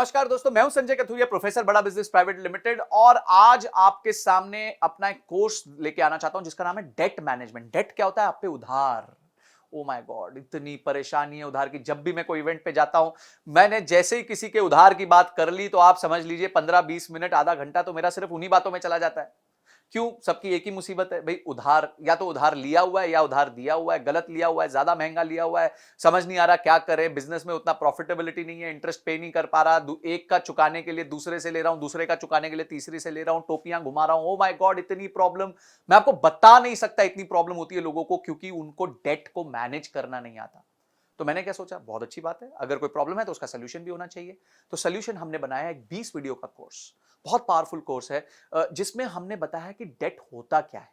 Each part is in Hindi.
नमस्कार दोस्तों, मैं हूं संजय कथुरिया, प्रोफेसर बड़ा बिजनेस प्राइवेट लिमिटेड। और आज आपके सामने अपना एक कोर्स लेके आना चाहता हूं जिसका नाम है डेट मैनेजमेंट। डेट क्या होता है? आप पे उधार। ओ माय गॉड, इतनी परेशानी है उधार की। जब भी मैं कोई इवेंट पे जाता हूं, मैंने जैसे ही किसी के उधार की बात कर ली तो आप समझ लीजिए 15-20 मिनट, आधा घंटा तो मेरा सिर्फ उन्हीं बातों में चला जाता है। क्यों? सबकी एक ही मुसीबत है भाई, उधार। या तो उधार लिया हुआ है या उधार दिया हुआ है, गलत लिया हुआ है, ज्यादा महंगा लिया हुआ है, समझ नहीं आ रहा क्या करे। बिजनेस में उतना प्रॉफिटेबिलिटी नहीं है, इंटरेस्ट पे नहीं कर पा रहा, एक का चुकाने के लिए दूसरे से ले रहा हूं, दूसरे का चुकाने के लिए तीसरी से ले रहा हूं, टोपियां घुमा रहा हूं। ओ माय गॉड, इतनी प्रॉब्लम मैं आपको बता नहीं सकता। इतनी प्रॉब्लम होती है लोगों को क्योंकि उनको डेट को मैनेज करना नहीं आता। तो मैंने क्या सोचा, बहुत अच्छी बात है, अगर कोई प्रॉब्लम है तो उसका सोल्यूशन भी होना चाहिए। तो सोल्यूशन हमने बनाया है एक 20 वीडियो का कोर्स। बहुत पावरफुल कोर्स है, जिसमें हमने बताया कि डेट होता क्या है,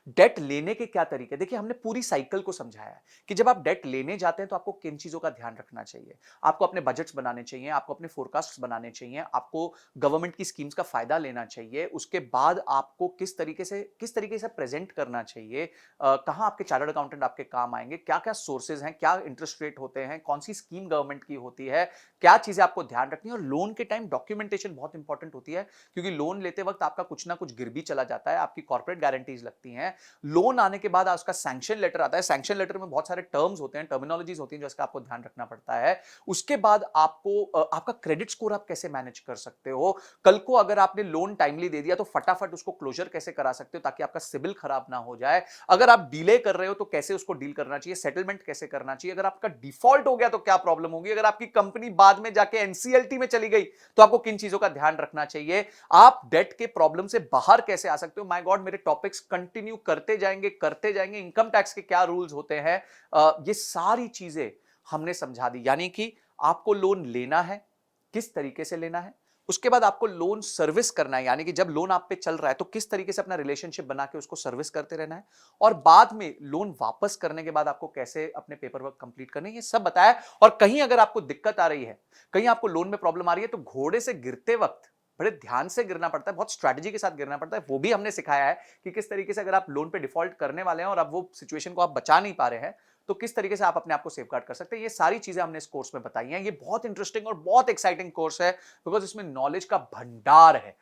डेट लेने के क्या तरीके। देखिए, हमने पूरी साइकिल को समझाया है कि जब आप डेट लेने जाते हैं तो आपको किन चीजों का ध्यान रखना चाहिए। आपको अपने बजट्स बनाने चाहिए, आपको अपने फोरकास्ट्स बनाने चाहिए, आपको गवर्नमेंट की स्कीम्स का फायदा लेना चाहिए। उसके बाद आपको किस तरीके से प्रेजेंट करना चाहिए, कहां आपके चार्टर्ड अकाउंटेंट आपके काम आएंगे, क्या क्या सोर्सेज हैं, क्या इंटरेस्ट रेट होते हैं, कौन सी स्कीम गवर्नमेंट की होती है, क्या चीजें आपको ध्यान रखनी है। और लोन के टाइम डॉक्यूमेंटेशन बहुत इंपॉर्टेंट होती है, क्योंकि लोन लेते वक्त आपका कुछ ना कुछ गिर भी चला जाता है, आपकी कॉर्पोरेट गारंटीज लगती हैं। लोन आने के बाद उसका सैंक्शन लेटर आता है। सैंक्शन लेटर में बहुत सारे टर्म्स होते हैं, टर्मिनोलॉजीज होती हैं, जिसका आपको ध्यान रखना पड़ता है। उसके बाद आपको आपका क्रेडिट स्कोर आप कैसे मैनेज कर सकते हो। कल को अगर आपने लोन टाइमली दे दिया तो फटाफट उसको क्लोजर कैसे करा सकते हो ताकि आपका सिबिल खराब ना हो जाए। अगर आप डिले कर रहे हो तो कैसे उसको डील करना चाहिए, सेटलमेंट कैसे करना चाहिए। अगर आपका डिफॉल्ट हो गया तो क्या प्रॉब्लम होगी, अगर आपकी कंपनी बाद में जाके एनसीएलटी में चली गई तो आपको किन चीजों का ध्यान रखना चाहिए, आप डेट के प्रॉब्लम से बाहर कैसे आ सकते हो। माय गॉड, मेरे टॉपिक्स कंटिन्यू करते जाएंगे। इनकम टैक्स के क्या रूल्स होते हैं, ये सारी चीजें हमने समझा दी। यानी कि आपको लोन लेना है, किस तरीके से लेना है। उसके बाद आपको लोन सर्विस करना है, यानी कि जब लोन आप पे चल रहा है तो किस तरीके से अपना रिलेशनशिप बना के उसको सर्विस करते रहना है। और बाद में लोन वापस करने के बाद आपको कैसे अपने पेपर वर्क कंप्लीट करने, ये सब बताया। और कहीं अगर आपको दिक्कत आ रही है, कहीं आपको लोन में प्रॉब्लम आ रही है, तो घोड़े से गिरते वक्त बड़े ध्यान से गिरना पड़ता है, बहुत स्ट्रैटेजी के साथ गिरना पड़ता है। वो भी हमने सिखाया है कि किस तरीके से अगर आप लोन पे डिफॉल्ट करने वाले हैं और अब वो सिचुएशन को आप बचा नहीं पा रहे हैं, तो किस तरीके से आप अपने आप को सेफगार्ड कर सकते हैं। ये सारी चीजें हमने इस कोर्स में बताई हैं। ये बहुत इंटरेस्टिंग और बहुत एक्साइटिंग कोर्स है, बिकॉज इसमें नॉलेज का भंडार है।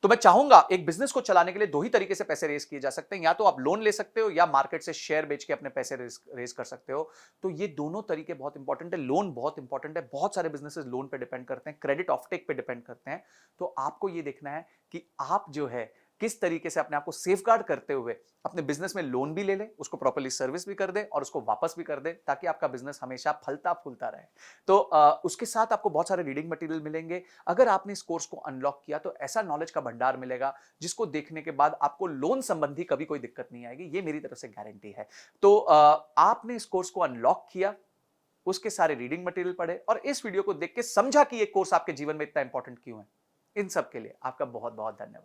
तो मैं चाहूंगा, एक बिजनेस को चलाने के लिए दो ही तरीके से पैसे रेज किए जा सकते हैं, या तो आप लोन ले सकते हो या मार्केट से शेयर बेच के अपने पैसे रेज कर सकते हो। तो ये दोनों तरीके बहुत इंपॉर्टेंट है। लोन बहुत इंपॉर्टेंट है, बहुत सारे बिजनेसेस लोन पे डिपेंड करते हैं, क्रेडिट ऑफटेक पे डिपेंड करते हैं। तो आपको ये देखना है कि आप जो है किस तरीके से अपने आप को सेफगार्ड करते हुए अपने बिजनेस में लोन भी ले लें, उसको प्रॉपर्ली सर्विस भी कर दे और उसको वापस भी कर दे, ताकि आपका बिजनेस हमेशा फलता फूलता रहे। तो उसके साथ आपको बहुत सारे रीडिंग मटेरियल मिलेंगे। अगर आपने इस कोर्स को अनलॉक किया तो ऐसा नॉलेज का भंडार मिलेगा जिसको देखने के बाद आपको लोन संबंधी कभी कोई दिक्कत नहीं आएगी, ये मेरी तरफ से गारंटी है। तो आपने इस कोर्स को अनलॉक किया, उसके सारे रीडिंग मटेरियल पढ़े और इस वीडियो को देख के समझा कि ये कोर्स आपके जीवन में इतना इंपॉर्टेंट क्यों है। इन सब के लिए आपका बहुत बहुत धन्यवाद।